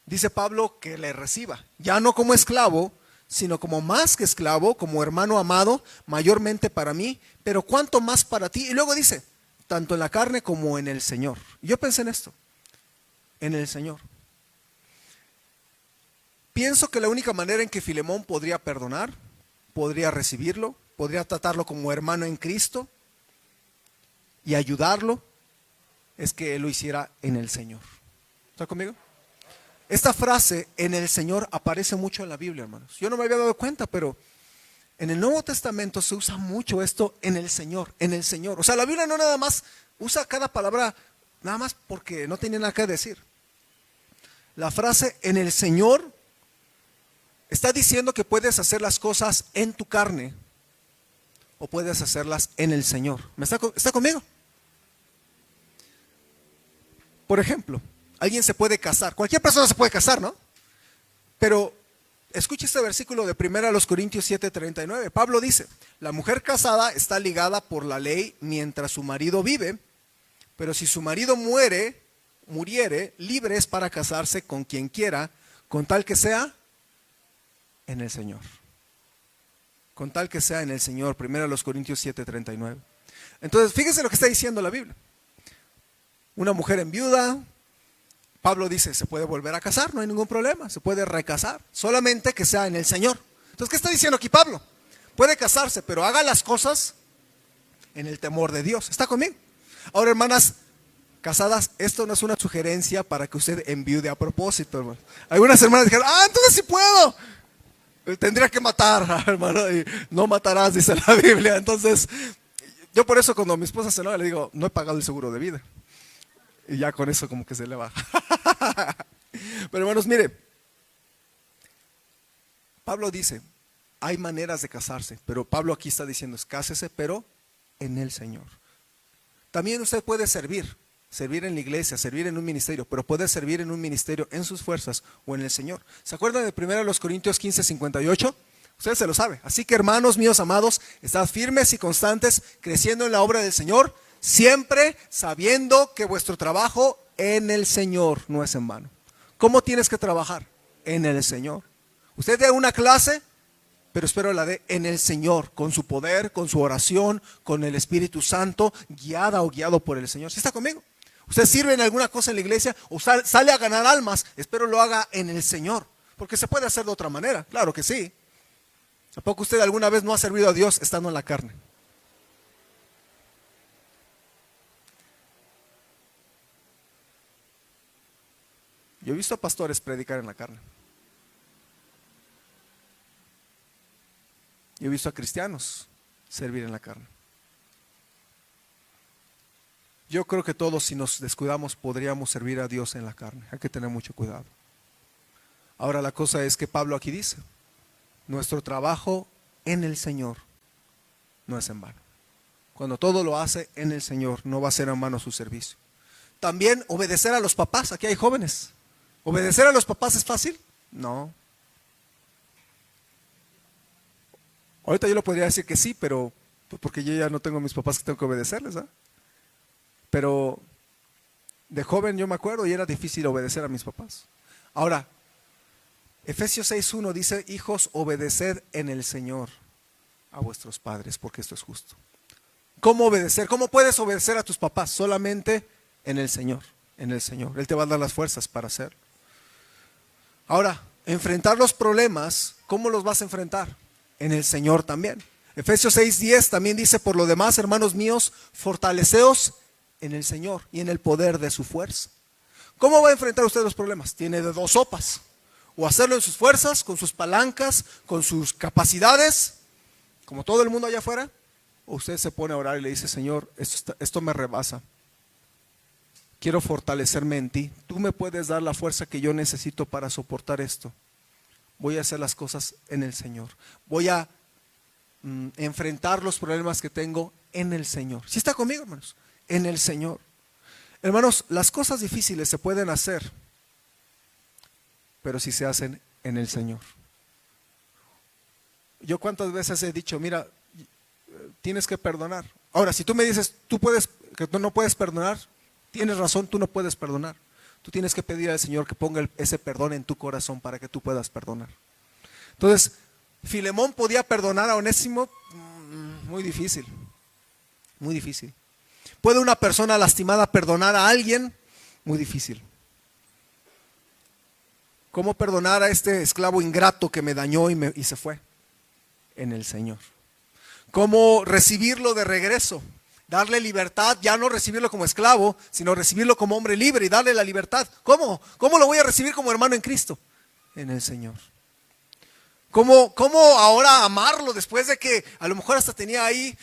Dice Pablo que le reciba, ya no como esclavo, sino como más que esclavo, como hermano amado, mayormente para mí, pero cuánto más para ti. Y luego dice, tanto en la carne como en el Señor. Yo pensé en esto, en el Señor. Pienso que la única manera en que Filemón podría perdonar, podría recibirlo, podría tratarlo como hermano en Cristo y ayudarlo, es que él lo hiciera en el Señor. ¿Está conmigo? Esta frase, en el Señor, aparece mucho en la Biblia, hermanos. Yo no me había dado cuenta, pero en el Nuevo Testamento se usa mucho esto, en el Señor, en el Señor. O sea, la Biblia no nada más usa cada palabra, nada más porque no tiene nada que decir. La frase, en el Señor, está diciendo que puedes hacer las cosas en tu carne o puedes hacerlas en el Señor. ¿Está conmigo? Por ejemplo, alguien se puede casar. Cualquier persona se puede casar, ¿no? Pero escuche este versículo de 1 Corintios 7:39. Pablo dice, la mujer casada está ligada por la ley mientras su marido vive, pero si su marido muriere, libre es para casarse con quien quiera, con tal que sea en el Señor. con tal que sea en el Señor. 1 Corintios 7:39. Entonces, fíjense lo que está diciendo la Biblia. Una mujer enviuda, Pablo dice, se puede volver a casar, no hay ningún problema, se puede recasar, solamente que sea en el Señor. Entonces, ¿qué está diciendo aquí Pablo? Puede casarse, pero haga las cosas en el temor de Dios. ¿Está conmigo? Ahora, hermanas casadas, esto no es una sugerencia para que usted enviude a propósito, hermano. Algunas hermanas dijeron, entonces sí puedo. Tendría que matar, hermano, y no matarás, dice la Biblia. Entonces, yo por eso cuando mi esposa se enoja le digo, no he pagado el seguro de vida. Y ya con eso como que se le baja. Pero hermanos, mire, Pablo dice, hay maneras de casarse, pero Pablo aquí está diciendo, cásese, pero en el Señor. También usted puede servir en la iglesia, servir en un ministerio, pero puede servir en un ministerio en sus fuerzas o en el Señor. ¿Se acuerdan de 1 Corintios 15:58? Usted se lo sabe. Así que, hermanos míos amados, estad firmes y constantes, creciendo en la obra del Señor, siempre sabiendo que vuestro trabajo en el Señor no es en vano. ¿Cómo tienes que trabajar? En el Señor. Usted dé una clase, pero espero la dé en el Señor, con su poder, con su oración, con el Espíritu Santo, guiada o guiado por el Señor. ¿Sí está conmigo? Usted sirve en alguna cosa en la iglesia o sale a ganar almas, espero lo haga en el Señor, porque se puede hacer de otra manera, claro que sí. ¿A poco usted alguna vez no ha servido a Dios estando en la carne? Yo he visto a pastores predicar en la carne. Yo he visto a cristianos servir en la carne. Yo creo que todos, si nos descuidamos, podríamos servir a Dios en la carne. Hay que tener mucho cuidado. Ahora la cosa es que Pablo aquí dice, nuestro trabajo en el Señor no es en vano. Cuando todo lo hace en el Señor, no va a ser en vano su servicio. También obedecer a los papás. Aquí hay jóvenes. ¿Obedecer a los papás es fácil? No. Ahorita yo lo podría decir que sí, pero porque yo ya no tengo a mis papás que tengo que obedecerles, ¿ah? Pero de joven yo me acuerdo y era difícil obedecer a mis papás. Ahora, Efesios 6:1 dice, hijos, obedeced en el Señor a vuestros padres, porque esto es justo. ¿Cómo obedecer? ¿Cómo puedes obedecer a tus papás? Solamente en el Señor, en el Señor. Él te va a dar las fuerzas para hacerlo. Ahora, enfrentar los problemas, ¿cómo los vas a enfrentar? En el Señor también. Efesios 6:10 también dice, por lo demás, hermanos míos, fortaleceos en el Señor y en el poder de su fuerza. ¿Cómo va a enfrentar usted los problemas? Tiene de dos sopas. O hacerlo en sus fuerzas, con sus palancas, con sus capacidades, como todo el mundo allá afuera. O usted se pone a orar y le dice, Señor, esto me rebasa. Quiero fortalecerme en ti. Tú me puedes dar la fuerza que yo necesito para soportar esto. Voy a hacer las cosas en el Señor. Voy a enfrentar los problemas que tengo en el Señor. ¿Sí está conmigo, hermanos? En el Señor. Hermanos, las cosas difíciles se pueden hacer, pero si se hacen en el Señor. Yo cuántas veces he dicho, mira, tienes que perdonar. Ahora, si tú me dices, que tú no puedes perdonar, tienes razón, tú no puedes perdonar. Tú tienes que pedir al Señor que ponga ese perdón en tu corazón para que tú puedas perdonar. Entonces, Filemón podía perdonar a Onésimo, muy difícil, muy difícil. ¿Puede una persona lastimada perdonar a alguien? Muy difícil. ¿Cómo perdonar a este esclavo ingrato que me dañó y se fue? En el Señor. ¿Cómo recibirlo de regreso? Darle libertad, ya no recibirlo como esclavo, sino recibirlo como hombre libre y darle la libertad. ¿Cómo? ¿Cómo lo voy a recibir como hermano en Cristo? En el Señor. ¿Cómo ahora amarlo después de que a lo mejor hasta tenía ahí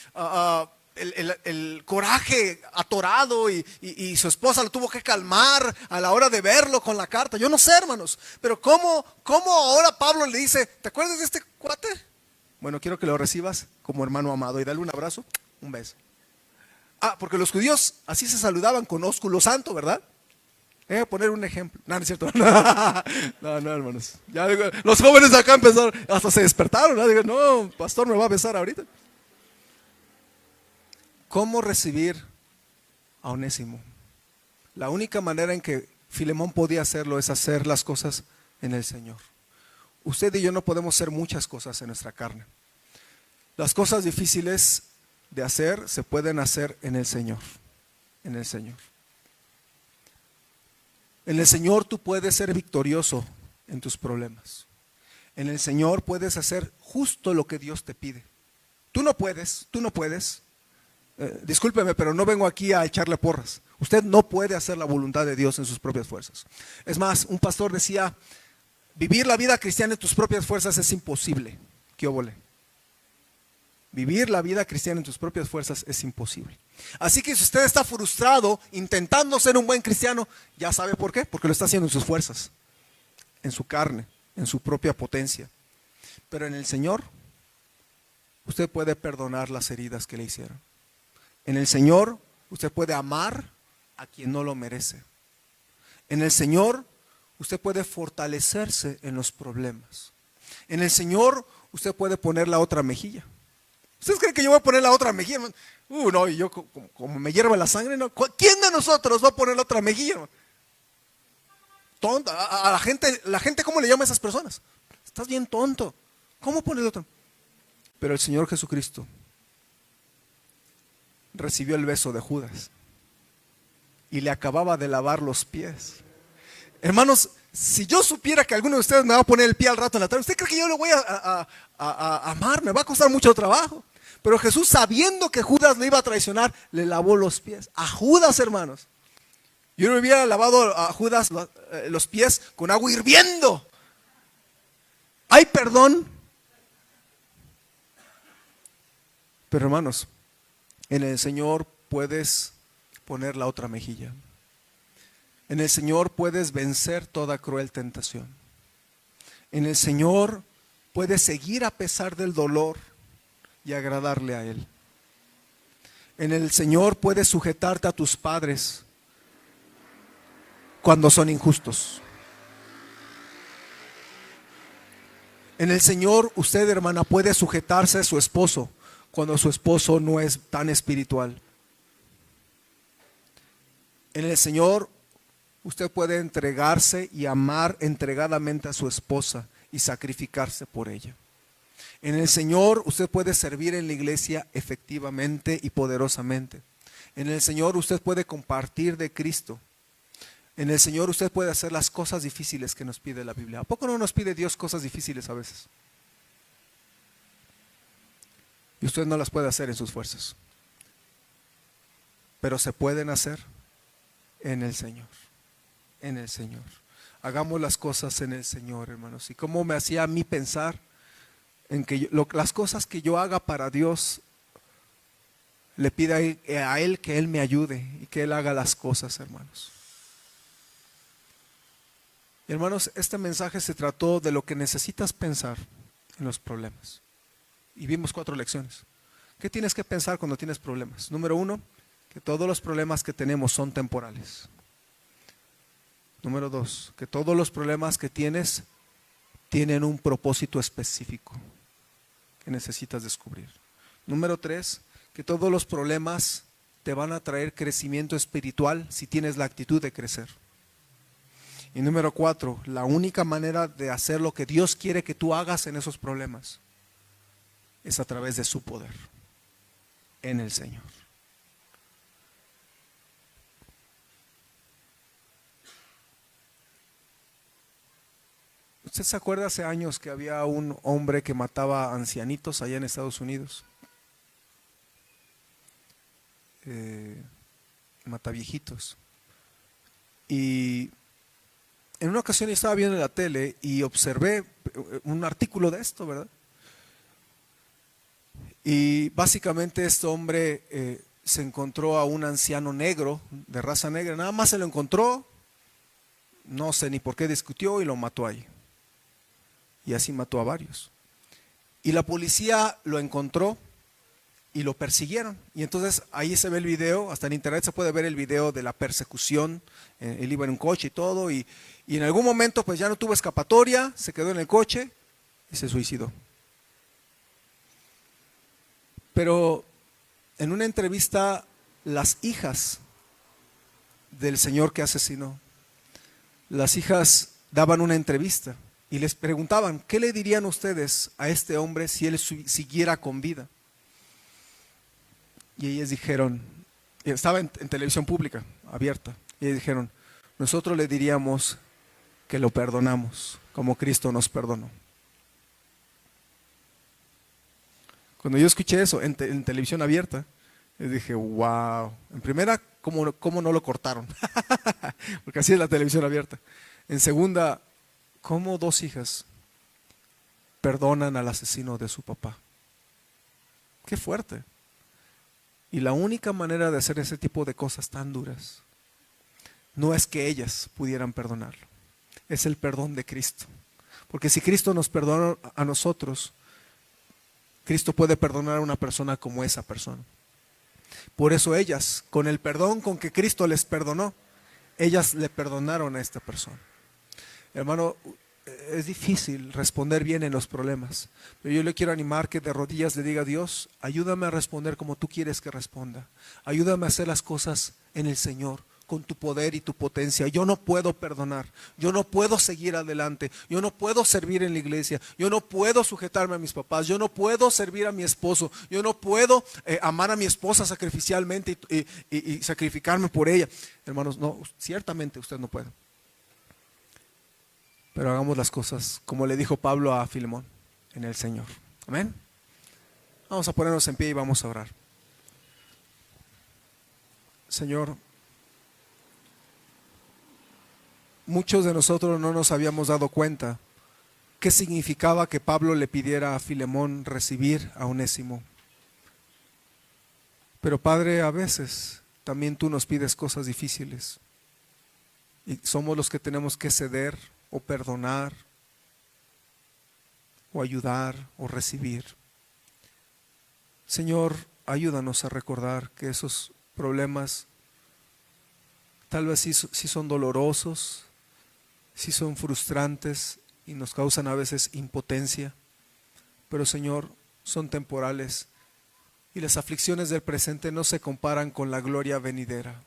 el coraje atorado y su esposa lo tuvo que calmar a la hora de verlo con la carta? Yo no sé, hermanos, pero ¿cómo ahora Pablo le dice, ¿te acuerdas de este cuate? Bueno, quiero que lo recibas como hermano amado y dale un abrazo, un beso. Porque los judíos así se saludaban con ósculo santo, ¿verdad? Voy a poner un ejemplo. No, no es cierto. No, hermanos. Ya, los jóvenes acá empezaron, hasta se despertaron, ¿no? Digo, no, pastor me va a besar ahorita. ¿Cómo recibir a Onésimo? La única manera en que Filemón podía hacerlo es hacer las cosas en el Señor. Usted y yo no podemos hacer muchas cosas en nuestra carne. Las cosas difíciles de hacer se pueden hacer en el Señor. En el Señor. En el Señor tú puedes ser victorioso en tus problemas. En el Señor puedes hacer justo lo que Dios te pide. Tú no puedes. Discúlpeme, pero no vengo aquí a echarle porras. Usted no puede hacer la voluntad de Dios en sus propias fuerzas. Es más, un pastor decía, vivir la vida cristiana en tus propias fuerzas es imposible. ¿Qué óvole? Vivir la vida cristiana en tus propias fuerzas es imposible. Así que si usted está frustrado intentando ser un buen cristiano, ya sabe por qué, porque lo está haciendo en sus fuerzas, en su carne, en su propia potencia. Pero en el Señor, usted puede perdonar las heridas que le hicieron. En el Señor, usted puede amar a quien no lo merece. En el Señor, usted puede fortalecerse en los problemas. En el Señor, usted puede poner la otra mejilla. ¿Ustedes creen que yo voy a poner la otra mejilla? No, y yo como me hierve la sangre, no. ¿Quién de nosotros va a poner la otra mejilla? Tonta. A la gente, ¿cómo le llama a esas personas? Estás bien tonto. ¿Cómo pones la otra? Pero el Señor Jesucristo recibió el beso de Judas y le acababa de lavar los pies. Hermanos, si yo supiera que alguno de ustedes me va a poner el pie al rato en la tarde, ¿usted cree que yo lo voy a amar? Me va a costar mucho trabajo. Pero Jesús, sabiendo que Judas le iba a traicionar, le lavó los pies. A Judas, hermanos. Yo le hubiera lavado a Judas los pies con agua hirviendo. ¿Hay perdón? Pero hermanos, en el Señor puedes poner la otra mejilla. En el Señor puedes vencer toda cruel tentación. En el Señor puedes seguir a pesar del dolor y agradarle a Él. En el Señor puedes sujetarte a tus padres cuando son injustos. En el Señor usted, hermana, puede sujetarse a su esposo cuando su esposo no es tan espiritual. En el Señor usted puede entregarse y amar entregadamente a su esposa y sacrificarse por ella. En el Señor usted puede servir en la iglesia efectivamente y poderosamente. En el Señor usted puede compartir de Cristo. En el Señor usted puede hacer las cosas difíciles que nos pide la Biblia. ¿A poco no nos pide Dios cosas difíciles a veces? Y usted no las puede hacer en sus fuerzas. Pero se pueden hacer en el Señor. En el Señor. Hagamos las cosas en el Señor, hermanos. Y cómo me hacía a mí pensar en que las cosas que yo haga para Dios, le pida a Él que Él me ayude y que Él haga las cosas, hermanos. Y hermanos, este mensaje se trató de lo que necesitas pensar en los problemas. Y vimos 4 lecciones. ¿Qué tienes que pensar cuando tienes problemas? Número 1, que todos los problemas que tenemos son temporales. Número 2, que todos los problemas que tienes tienen un propósito específico que necesitas descubrir. Número 3, que todos los problemas te van a traer crecimiento espiritual si tienes la actitud de crecer. Y número 4, la única manera de hacer lo que Dios quiere que tú hagas en esos problemas es a través de su poder en el Señor. ¿Usted se acuerda hace años que había un hombre que mataba ancianitos allá en Estados Unidos? Mata viejitos. Y en una ocasión yo estaba viendo en la tele y observé un artículo de esto, ¿verdad? Y básicamente este hombre se encontró a un anciano negro, de raza negra, nada más se lo encontró, no sé ni por qué discutió y lo mató ahí. Y así mató a varios. Y la policía lo encontró y lo persiguieron. Y entonces ahí se ve el video, hasta en internet se puede ver el video de la persecución. Él iba en un coche y todo, y en algún momento pues ya no tuvo escapatoria, se quedó en el coche y se suicidó. Pero en una entrevista, las hijas del señor que asesinó, las hijas daban una entrevista Y les preguntaban, ¿qué le dirían ustedes a este hombre si él siguiera con vida? Y ellos dijeron, estaba en televisión pública, abierta, y ellos dijeron, nosotros le diríamos que lo perdonamos, como Cristo nos perdonó. Cuando yo escuché eso en televisión abierta, yo dije, wow. En primera, ¿cómo no lo cortaron? Porque así es la televisión abierta. En segunda, ¿cómo dos hijas perdonan al asesino de su papá? Qué fuerte. Y la única manera de hacer ese tipo de cosas tan duras no es que ellas pudieran perdonarlo, es el perdón de Cristo. Porque si Cristo nos perdona a nosotros, Cristo puede perdonar a una persona como esa persona. Por eso ellas, con el perdón con que Cristo les perdonó, ellas le perdonaron a esta persona. Hermano, es difícil responder bien en los problemas, pero yo le quiero animar que de rodillas le diga a Dios, ayúdame a responder como tú quieres que responda. Ayúdame a hacer las cosas en el Señor, con tu poder y tu potencia. Yo no puedo perdonar, yo no puedo seguir adelante, yo no puedo servir en la iglesia, yo no puedo sujetarme a mis papás, yo no puedo servir a mi esposo, yo no puedo amar a mi esposa sacrificialmente y sacrificarme por ella. Hermanos, no, ciertamente usted no puede. Pero hagamos las cosas como le dijo Pablo a Filemón, en el Señor. Amén. Vamos a ponernos en pie y vamos a orar. Señor, muchos de nosotros no nos habíamos dado cuenta qué significaba que Pablo le pidiera a Filemón recibir a Onésimo. Pero Padre, a veces también tú nos pides cosas difíciles y somos los que tenemos que ceder o perdonar o ayudar o recibir. Señor, ayúdanos a recordar que esos problemas tal vez sí son dolorosos, sí son frustrantes y nos causan a veces impotencia, pero Señor, son temporales y las aflicciones del presente no se comparan con la gloria venidera.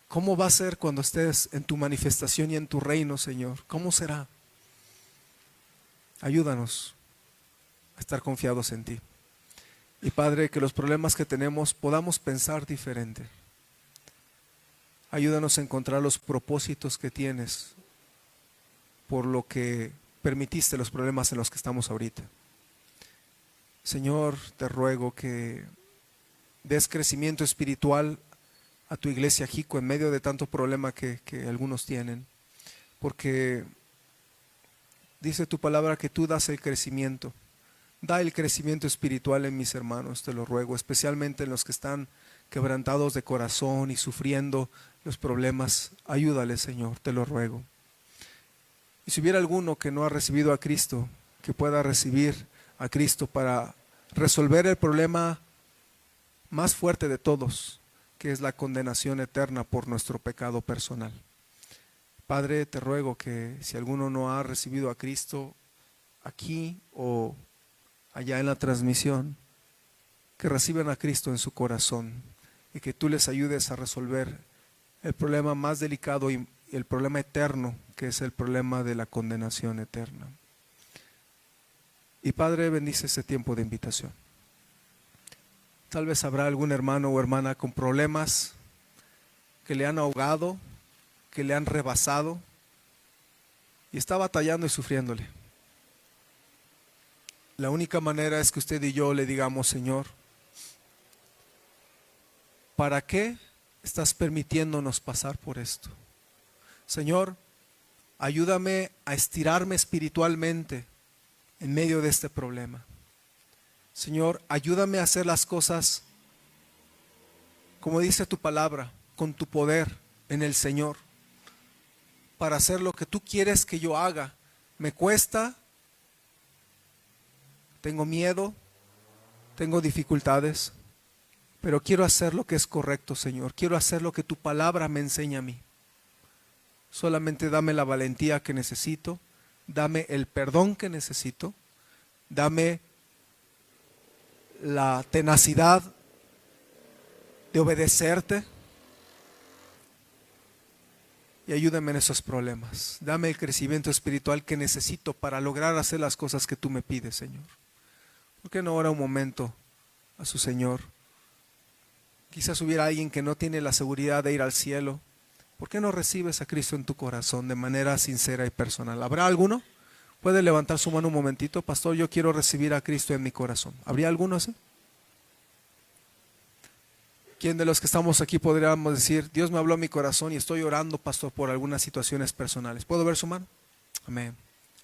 ¿Cómo va a ser cuando estés en tu manifestación y en tu reino, Señor? ¿Cómo será? Ayúdanos a estar confiados en ti. Y Padre, que los problemas que tenemos podamos pensar diferente. Ayúdanos a encontrar los propósitos que tienes por lo que permitiste los problemas en los que estamos ahorita. Señor, te ruego que des crecimiento espiritual a tu iglesia Jico en medio de tanto problema que algunos tienen, porque dice tu palabra que tú das el crecimiento. Da el crecimiento espiritual en mis hermanos, te lo ruego, especialmente en los que están quebrantados de corazón y sufriendo los problemas. Ayúdales, Señor, te lo ruego. Y si hubiera alguno que no ha recibido a Cristo, que pueda recibir a Cristo para resolver el problema más fuerte de todos, que es la condenación eterna por nuestro pecado personal. Padre, te ruego que si alguno no ha recibido a Cristo aquí o allá en la transmisión, que reciban a Cristo en su corazón y que tú les ayudes a resolver el problema más delicado y el problema eterno, que es el problema de la condenación eterna. Y Padre, bendice este tiempo de invitación. Tal vez habrá algún hermano o hermana con problemas que le han ahogado, que le han rebasado y está batallando y sufriéndole. La única manera es que usted y yo le digamos, Señor, ¿para qué estás permitiéndonos pasar por esto? Señor, ayúdame a estirarme espiritualmente en medio de este problema. Señor, ayúdame a hacer las cosas como dice tu palabra, con tu poder en el Señor, para hacer lo que tú quieres que yo haga. Me cuesta, tengo miedo, tengo dificultades, pero quiero hacer lo que es correcto, Señor. Quiero hacer lo que tu palabra me enseña a mí. Solamente dame la valentía que necesito, dame el perdón que necesito, dame la tenacidad de obedecerte y ayúdame en esos problemas. Dame el crecimiento espiritual que necesito para lograr hacer las cosas que tú me pides, Señor. ¿Por qué no ora un momento a su Señor? Quizás hubiera alguien que no tiene la seguridad de ir al cielo. ¿Por qué no recibes a Cristo en tu corazón de manera sincera y personal? ¿Habrá alguno? ¿Puede levantar su mano un momentito? Pastor, yo quiero recibir a Cristo en mi corazón. ¿Habría alguno así? ¿Quién de los que estamos aquí podríamos decir, Dios me habló a mi corazón y estoy orando, pastor, por algunas situaciones personales? ¿Puedo ver su mano? Amén,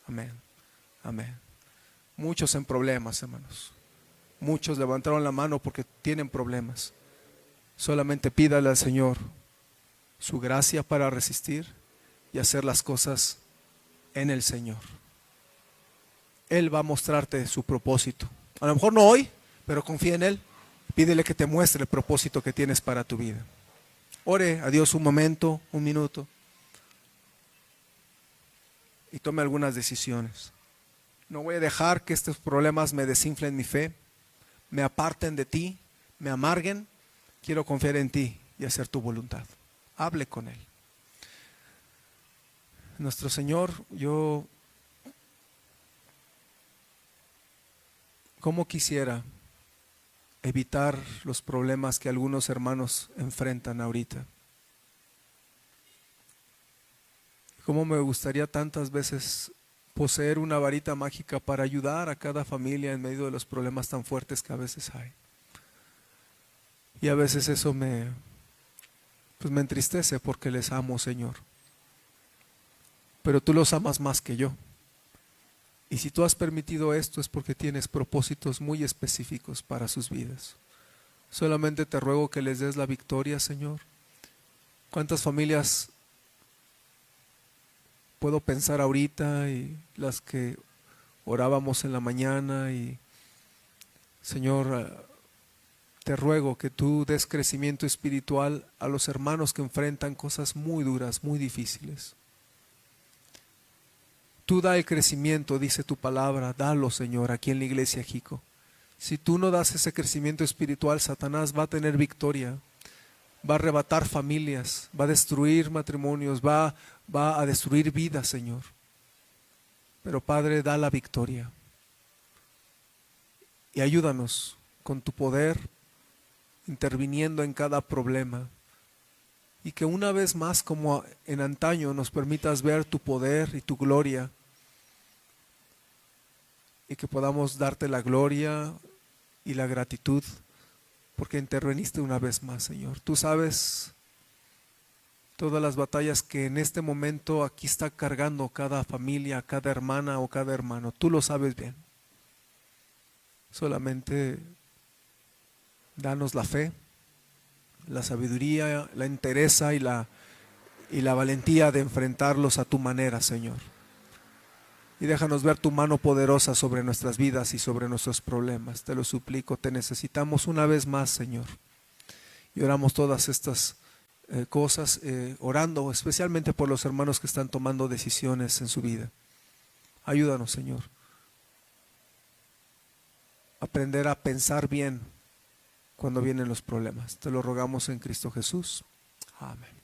amén, amén. Muchos en problemas, hermanos. Muchos levantaron la mano porque tienen problemas. Solamente pídale al Señor su gracia para resistir y hacer las cosas en el Señor. Él va a mostrarte su propósito. A lo mejor no hoy, pero confía en Él. Pídele que te muestre el propósito que tienes para tu vida. Ore a Dios un momento, un minuto, y tome algunas decisiones. No voy a dejar que estos problemas me desinflen mi fe, me aparten de ti, me amarguen. Quiero confiar en ti y hacer tu voluntad. Hable con Él. Nuestro Señor, yo cómo quisiera evitar los problemas que algunos hermanos enfrentan ahorita. Cómo me gustaría tantas veces poseer una varita mágica para ayudar a cada familia en medio de los problemas tan fuertes que a veces hay. Y a veces eso me entristece porque les amo, Señor. Pero tú los amas más que yo. Y si tú has permitido esto es porque tienes propósitos muy específicos para sus vidas. Solamente te ruego que les des la victoria, Señor. ¿Cuántas familias puedo pensar ahorita y las que orábamos en la mañana? Y Señor, te ruego que tú des crecimiento espiritual a los hermanos que enfrentan cosas muy duras, muy difíciles. Tú da el crecimiento, dice tu palabra, dalo, Señor, aquí en la iglesia Jico. Si tú no das ese crecimiento espiritual, Satanás va a tener victoria, va a arrebatar familias, va a destruir matrimonios, va a destruir vidas, Señor. Pero Padre, da la victoria. Y ayúdanos con tu poder, interviniendo en cada problema. Y que una vez más, como en antaño, nos permitas ver tu poder y tu gloria. Y que podamos darte la gloria y la gratitud porque interveniste una vez más, Señor. Tú sabes todas las batallas que en este momento aquí está cargando cada familia, cada hermana o cada hermano. Tú lo sabes bien. Solamente danos la fe, la sabiduría, la entereza y la valentía de enfrentarlos a tu manera, Señor. Y déjanos ver tu mano poderosa sobre nuestras vidas y sobre nuestros problemas. Te lo suplico, te necesitamos una vez más, Señor. Y oramos todas estas cosas, orando especialmente por los hermanos que están tomando decisiones en su vida. Ayúdanos, Señor. Aprender a pensar bien cuando vienen los problemas. Te lo rogamos en Cristo Jesús. Amén.